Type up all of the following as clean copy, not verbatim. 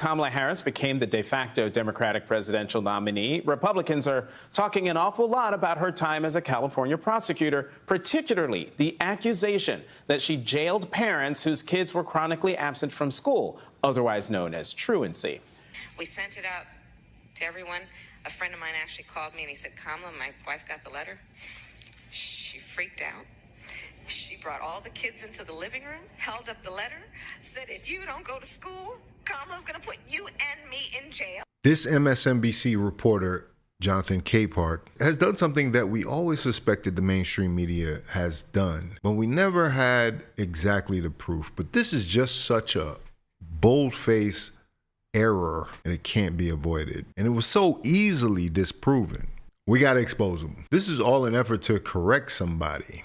Kamala Harris became the de facto Democratic presidential nominee, Republicans are talking an awful lot about her time as a California prosecutor, particularly the accusation that she jailed parents whose kids were chronically absent from school, otherwise known as truancy. We sent it out to everyone. A friend of mine actually called me and he said, Kamala, my wife got the letter. She freaked out. She brought all the kids into the living room, held up the letter, said, if you don't go to school, Kamala's going to put you and me in jail. This MSNBC reporter, Jonathan Capehart, has done something that we always suspected the mainstream media has done, but we never had exactly the proof. But this is just such a bold-faced error, and it can't be avoided. And it was so easily disproven. We got to expose them. This is all an effort to correct somebody.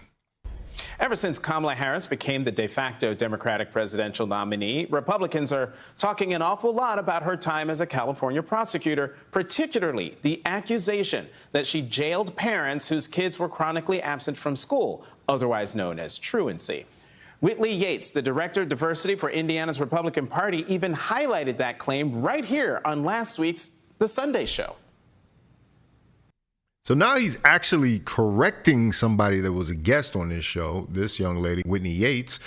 Ever since Kamala Harris became the de facto Democratic presidential nominee, Republicans are talking an awful lot about her time as a California prosecutor, particularly the accusation that she jailed parents whose kids were chronically absent from school, otherwise known as truancy. Whitley Yates, the director of diversity for Indiana's Republican Party, even highlighted that claim right here on last week's The Sunday Show. So now he's actually correcting somebody that was a guest on this show, this young lady, Whitney Yates.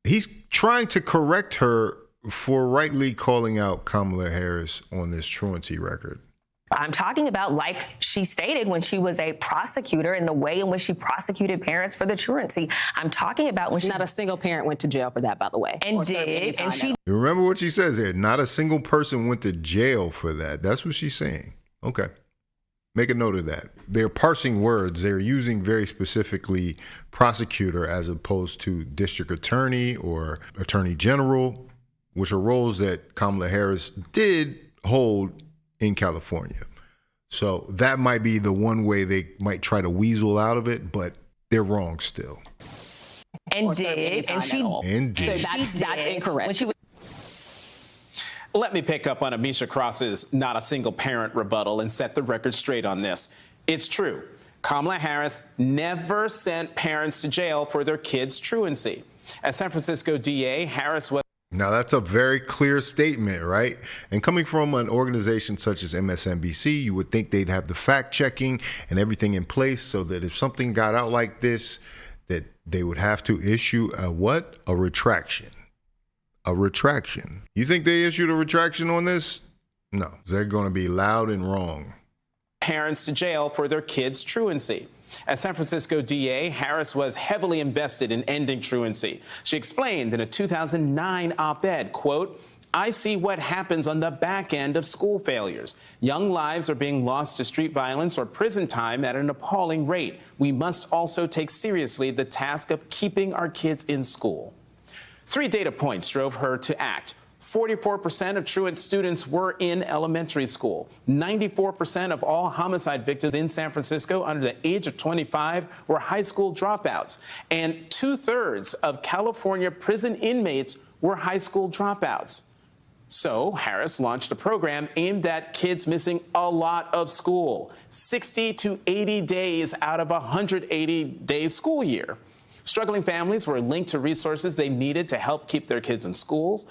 He's trying to correct her for rightly calling out Kamala Harris on this truancy record. I'm talking about, like she stated, when she was a prosecutor and the way in which she prosecuted parents for the truancy. I'm talking about when she... Not a single parent went to jail for that, by the way. And did, and she... You remember what she says there? Not a single person went to jail for that. That's what she's saying. Okay. Make a note of that. They're parsing words. They're using very specifically prosecutor as opposed to district attorney or attorney general, which are roles that Kamala Harris did hold in California. So that might be the one way they might try to weasel out of it, but they're wrong still. And did, and she... And did. So that's incorrect. When she was... Let me pick up on Amisha Cross's not a single parent rebuttal and set the record straight on this. It's true. Kamala Harris never sent parents to jail for their kids' truancy. As San Francisco DA, Harris was... Now, that's a very clear statement, right? And coming from an organization such as MSNBC, you would think they'd have the fact checking and everything in place so that if something got out like this, that they would have to issue a what? A retraction. A retraction. You think they issued a retraction on this? No, they're going to be loud and wrong. Parents to jail for their kids' truancy. As San Francisco DA, Harris was heavily invested in ending truancy. She explained in a 2009 op-ed, quote, I see what happens on the back end of school failures. Young lives are being lost to street violence or prison time at an appalling rate. We must also take seriously the task of keeping our kids in school. 3 data points drove her to act. 44% of truant students were in elementary school. 94% of all homicide victims in San Francisco under the age of 25 were high school dropouts. And 2/3 of California prison inmates were high school dropouts. So Harris launched a program aimed at kids missing a lot of school, 60 to 80 days out of a 180-day school year. Struggling families were linked to resources they needed to help keep their kids in schools.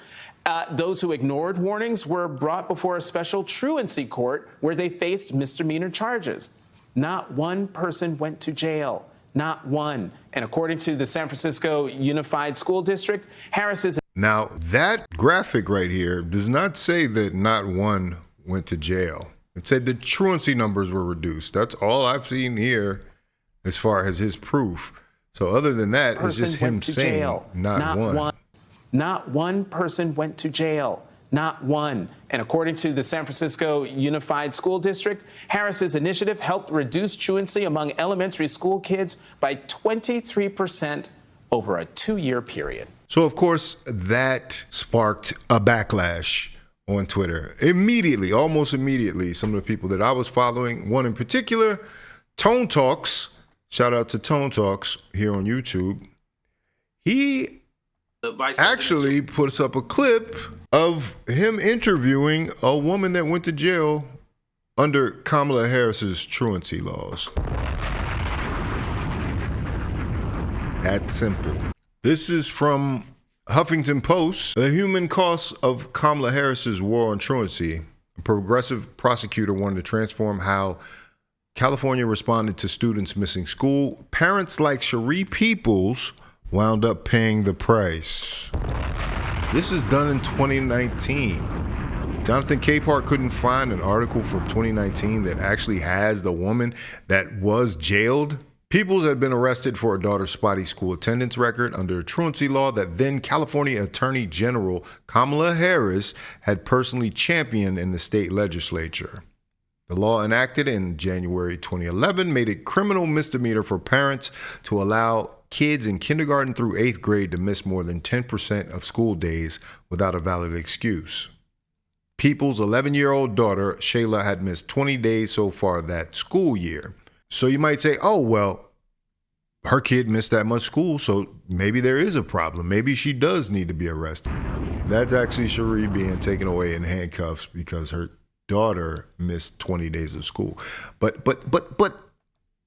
Those who ignored warnings were brought before a special truancy court where they faced misdemeanor charges. Not one person went to jail. Not one. And according to the San Francisco Unified School District, Harris is... Now, that graphic right here does not say that not one went to jail. It said the truancy numbers were reduced. That's all I've seen here as far as his proof. So other than that, it's just him saying not one. Not one person went to jail. Not one. And according to the San Francisco Unified School District, Harris's initiative helped reduce truancy among elementary school kids by 23% over a 2-year period. So, of course, that sparked a backlash on Twitter. Immediately, almost immediately, some of the people that I was following, one in particular, Tone Talks, shout out to Tone Talks here on YouTube. He actually puts up a clip of him interviewing a woman that went to jail under Kamala Harris's truancy laws. That simple. This is from Huffington Post, the human cost of Kamala Harris's war on truancy. A progressive prosecutor wanted to transform how California responded to students missing school. Parents like Cherie Peoples wound up paying the price. This is done in 2019. Jonathan Capehart couldn't find an article from 2019 that actually has the woman that was jailed. Peoples had been arrested for her daughter's spotty school attendance record under a truancy law that then California Attorney General Kamala Harris had personally championed in the state legislature. The law enacted in January 2011 made it criminal misdemeanor for parents to allow kids in kindergarten through 8th grade to miss more than 10% of school days without a valid excuse. Peoples' 11-year-old daughter, Shayla, had missed 20 days so far that school year. So you might say, oh, well, her kid missed that much school, so maybe there is a problem. Maybe she does need to be arrested. That's actually Cherie being taken away in handcuffs because her daughter missed 20 days of school. But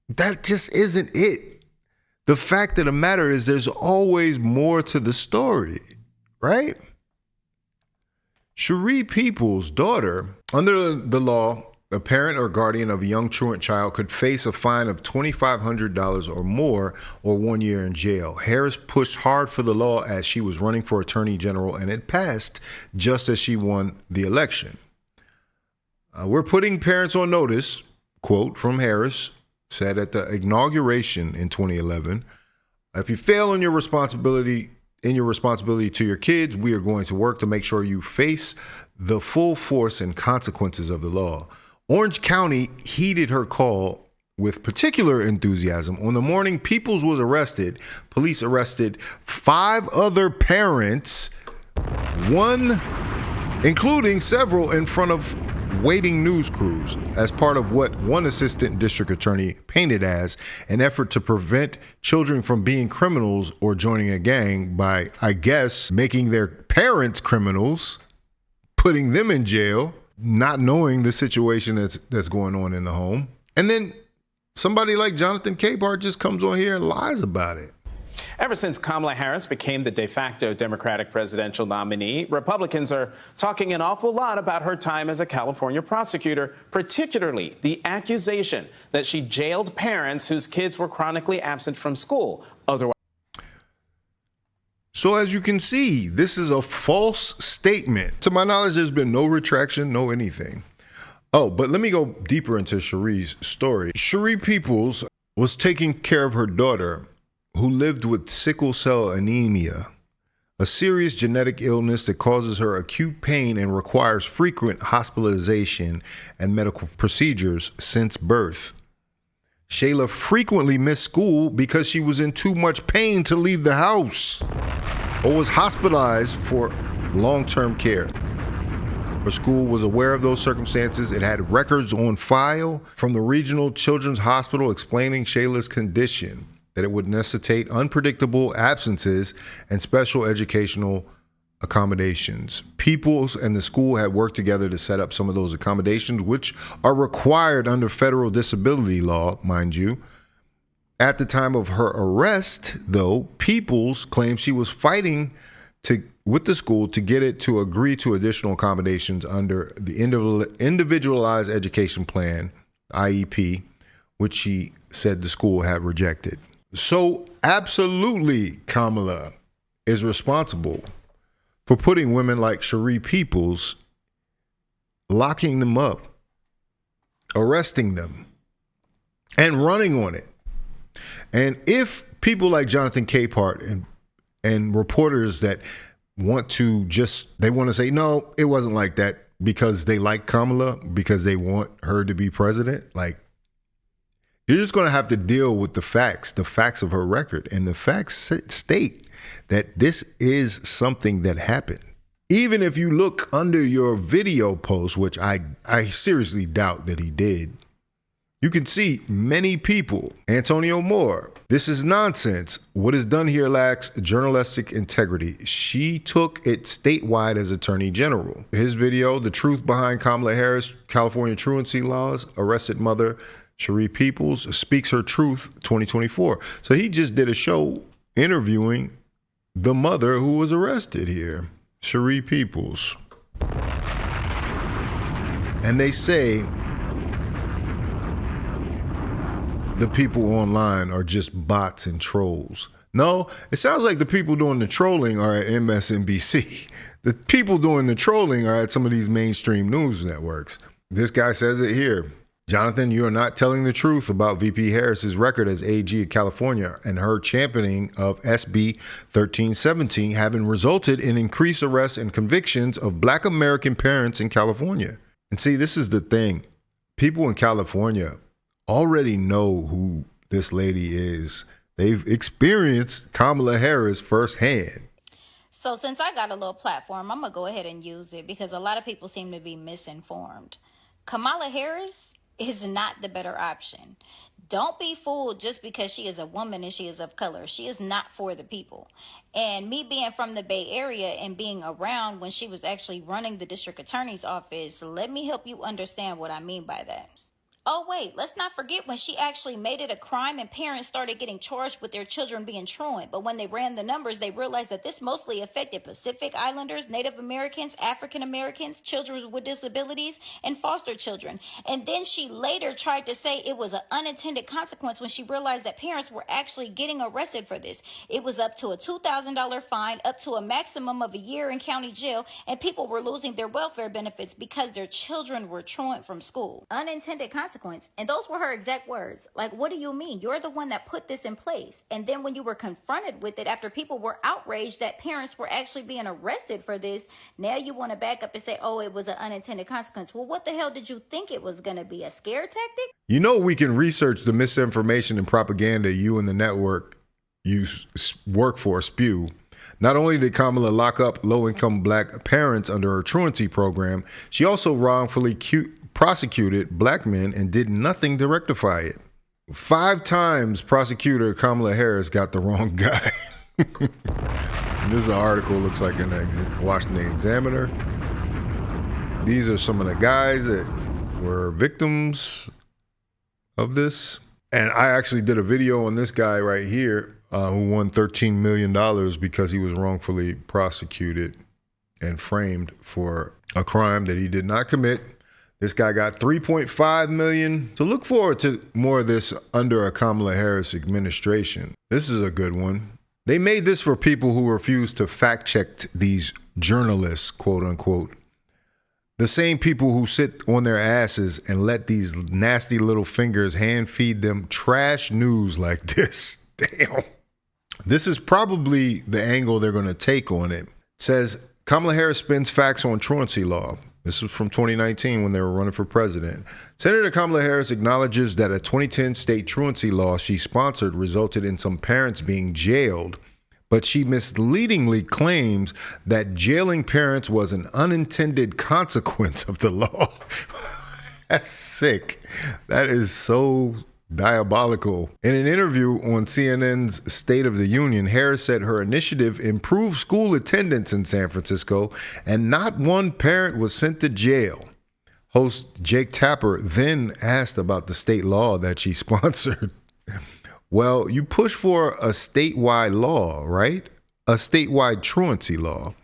that just isn't it. The fact of the matter is there's always more to the story, right? Cherie Peoples' daughter, under the law, a parent or guardian of a young truant child could face a fine of $2,500 or more or 1 year in jail. Harris pushed hard for the law as she was running for attorney general, and it passed just as she won the election. We're putting parents on notice, quote from Harris, said at the inauguration in 2011, if you fail in your responsibility to your kids, we are going to work to make sure you face the full force and consequences of the law. Orange County heeded her call with particular enthusiasm. On the morning Peoples was arrested, police arrested 5 other parents, one including several in front of waiting news crews, as part of what one assistant district attorney painted as an effort to prevent children from being criminals or joining a gang by, I guess, making their parents criminals, putting them in jail, not knowing the situation that's going on in the home. And then somebody like Jonathan Capehart just comes on here and lies about it. Ever since Kamala Harris became the de facto Democratic presidential nominee, Republicans are talking an awful lot about her time as a California prosecutor, particularly the accusation that she jailed parents whose kids were chronically absent from school. Otherwise, so as you can see, this is a false statement. To my knowledge, there's been no retraction, no anything. Oh, but let me go deeper into Cherie's story. Cherie Peoples was taking care of her daughter, who lived with sickle cell anemia, a serious genetic illness that causes her acute pain and requires frequent hospitalization and medical procedures since birth. Shayla frequently missed school because she was in too much pain to leave the house or was hospitalized for long-term care. Her school was aware of those circumstances. It had records on file from the Regional Children's Hospital explaining Shayla's condition, that it would necessitate unpredictable absences and special educational accommodations. Peoples and the school had worked together to set up some of those accommodations, which are required under federal disability law, mind you. At the time of her arrest, though, Peoples claimed she was fighting with the school to get it to agree to additional accommodations under the Individualized Education Plan, IEP, which she said the school had rejected. So absolutely, Kamala is responsible for putting women like Cherie Peoples, locking them up, arresting them, and running on it. And if people like Jonathan Capehart and reporters that want to say, no, it wasn't like that because they like Kamala, because they want her to be president, like, you're just going to have to deal with the facts of her record. And the facts state that this is something that happened. Even if you look under your video post, which I seriously doubt that he did, you can see many people. Antonio Moore, this is nonsense. What is done here lacks journalistic integrity. She took it statewide as Attorney General. His video, The Truth Behind Kamala Harris, California Truancy Laws, Arrested Mother Cherie Peoples Speaks Her Truth 2024. So he just did a show interviewing the mother who was arrested here, Cherie Peoples. And they say the people online are just bots and trolls. No, it sounds like the people doing the trolling are at MSNBC. The people doing the trolling are at some of these mainstream news networks. This guy says it here. Jonathan, you are not telling the truth about VP Harris's record as AG of California and her championing of SB 1317 having resulted in increased arrests and convictions of Black American parents in California. And see, this is the thing. People in California already know who this lady is. They've experienced Kamala Harris firsthand. So since I got a little platform, I'm going to go ahead and use it because a lot of people seem to be misinformed. Kamala Harris is not the better option. Don't be fooled just because she is a woman and she is of color. She is not for the people. And me being from the Bay Area and being around when she was actually running the district attorney's office, let me help you understand what I mean by that. Oh, wait, let's not forget when she actually made it a crime and parents started getting charged with their children being truant. But when they ran the numbers, they realized that this mostly affected Pacific Islanders, Native Americans, African Americans, children with disabilities, and foster children. And then she later tried to say it was an unintended consequence when she realized that parents were actually getting arrested for this. It was up to a $2,000 fine, up to a maximum of a year in county jail, and people were losing their welfare benefits because their children were truant from school. Unintended consequence. And those were her exact words. Like, what do you mean? You're the one that put this in place. And then when you were confronted with it after people were outraged that parents were actually being arrested for this, now you want to back up and say, oh, it was an unintended consequence. Well, what the hell did you think it was going to be? A scare tactic? You know, we can research the misinformation and propaganda you and the network you work for spew. Not only did Kamala lock up low-income Black parents under her truancy program, she also wrongfully prosecuted Black men and did nothing to rectify it. 5 times prosecutor Kamala Harris got the wrong guy. This is an article, looks like in the Washington Examiner. These are some of the guys that were victims of this. And I actually did a video on this guy right here who won $13 million because he was wrongfully prosecuted and framed for a crime that he did not commit. This guy got $3.5 million. So look forward to more of this under a Kamala Harris administration. This is a good one. They made this for people who refuse to fact check these journalists, quote unquote. The same people who sit on their asses and let these nasty little fingers hand feed them trash news like this. Damn. This is probably the angle they're going to take on it. It says Kamala Harris spins facts on truancy law. This was from 2019 when they were running for president. Senator Kamala Harris acknowledges that a 2010 state truancy law she sponsored resulted in some parents being jailed, but she misleadingly claims that jailing parents was an unintended consequence of the law. That's sick. That is so diabolical. In an interview on CNN's State of the Union, Harris said her initiative improved school attendance in San Francisco and not one parent was sent to jail. Host Jake Tapper then asked about the state law that she sponsored. Well, you push for a statewide law, right? A statewide truancy law.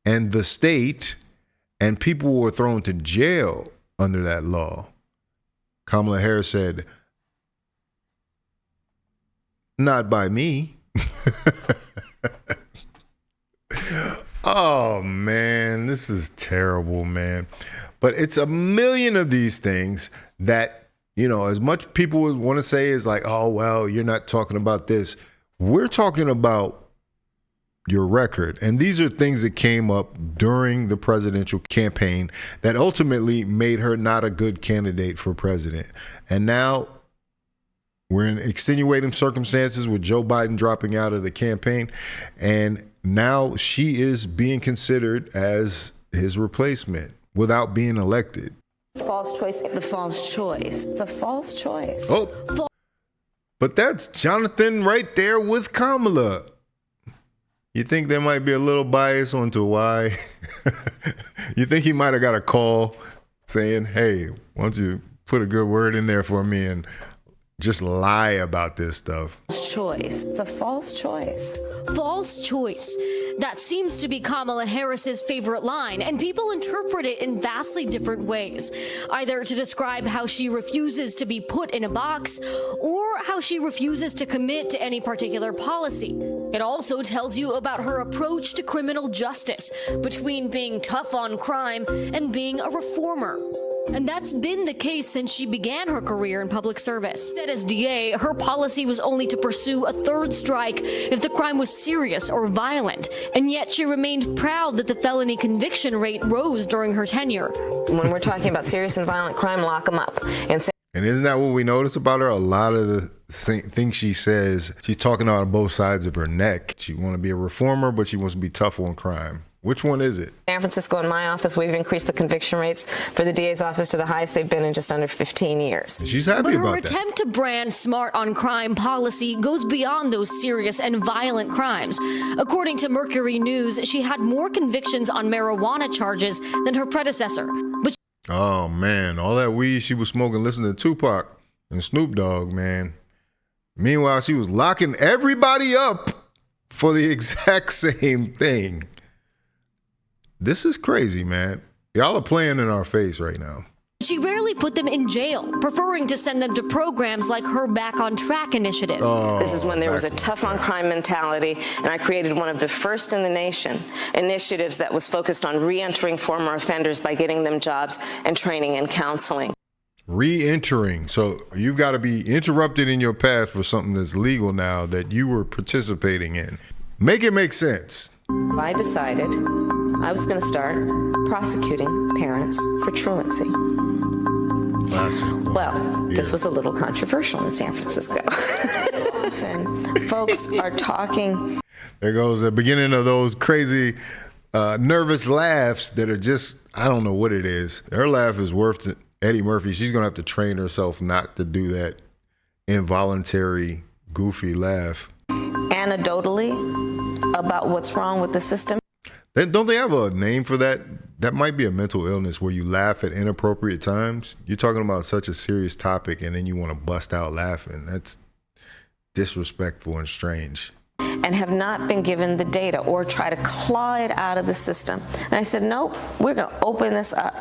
And the state and people were thrown to jail under that law. Kamala Harris said, not by me. Oh, man, this is terrible, man. But it's a million of these things that, you know, as much people want to say is like, oh, well, you're not talking about this. We're talking about your record. And these are things that came up during the presidential campaign that ultimately made her not a good candidate for president. And now we're in extenuating circumstances with Joe Biden dropping out of the campaign. And now she is being considered as his replacement without being elected. False choice. The false choice. It's a false choice. Oh, but that's Jonathan right there with Kamala. You think there might be a little bias onto why? You think he might have got a call saying, hey, why don't you put a good word in there for me and just lie about this stuff. Choice. It's a false choice. False choice. That seems to be Kamala Harris's favorite line, and people interpret it in vastly different ways, either to describe how she refuses to be put in a box or how she refuses to commit to any particular policy. It also tells you about her approach to criminal justice, between being tough on crime and being a reformer. And that's been the case since she began her career in public service. Said as DA, her policy was only to pursue a third strike if the crime was serious or violent. And yet she remained proud that the felony conviction rate rose during her tenure. When we're talking about serious and violent crime, lock them up. And isn't that what we notice about her? A lot of the things she says, she's talking out of both sides of her neck. She wants to be a reformer, but she wants to be tough on crime. Which one is it? San Francisco, in my office, we've increased the conviction rates for the DA's office to the highest they've been in just under 15 years. She's happy But her about that. attempt to brand smart on crime policy goes beyond those serious and violent crimes. According to Mercury News, she had more convictions on marijuana charges than her predecessor. But Oh, man. All that weed she was smoking listening to Tupac and Snoop Dogg, man. Meanwhile, she was locking everybody up for the exact same thing. This is crazy, man. Y'all are playing in our face right now. she rarely put them in jail, preferring to send them to programs like her Back on Track initiative. This is when there was a tough on crime mentality, and I created one of the first in the nation initiatives that was focused on re-entering former offenders by getting them jobs and training and counseling. Re-entering. So you've got to be interrupted in your path for something that's legal now that you were participating in. Make it make sense. I decided I was going to start prosecuting parents for truancy. Well, this was a little controversial in San Francisco. Often folks are talking. There goes the beginning of those crazy nervous laughs that are just, I don't know what it is. Her laugh is worth it. Eddie Murphy, she's going to have to train herself not to do that involuntary, goofy laugh. Anecdotally about what's wrong with the system. Don't they have a name for that? That might be a mental illness where you laugh at inappropriate times. You're talking about such a serious topic and then you want to bust out laughing. That's disrespectful and strange. And have not been given the data or try to claw it out of the system. And I said, nope, we're going to open this up.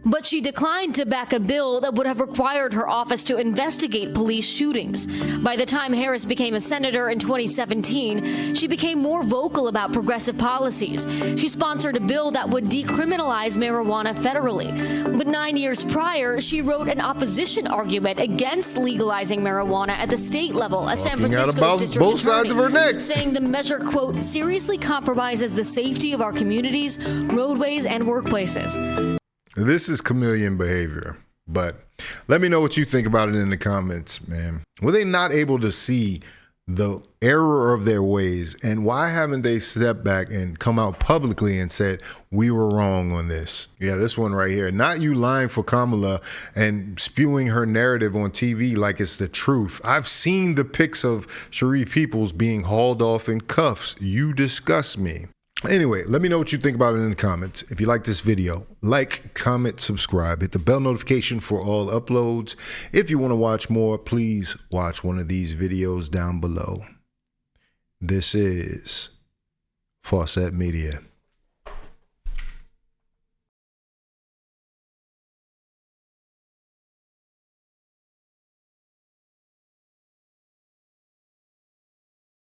But she declined to back a bill that would have required her office to investigate police shootings. By the time Harris became a senator in 2017, she became more vocal about progressive policies. She sponsored a bill that would decriminalize marijuana federally. But 9 years prior, she wrote an opposition argument against legalizing marijuana at the state level, a San Francisco district both sides of her neck, saying the measure, quote, seriously compromises the safety of our communities, roadways, and workplaces. This is chameleon behavior, but let me know what you think about it in the comments, man. Were they not able to see the error of their ways? And why haven't they stepped back and come out publicly and said, we were wrong on this? Yeah, this one right here. Not you lying for Kamala and spewing her narrative on TV like it's the truth. I've seen the pics of Cherie Peoples being hauled off in cuffs. You disgust me. Anyway, let me know what you think about it in the comments. If you like this video, like, comment, subscribe, hit the bell notification for all uploads. If you want to watch more, please watch one of these videos down below. This is Faucette Media.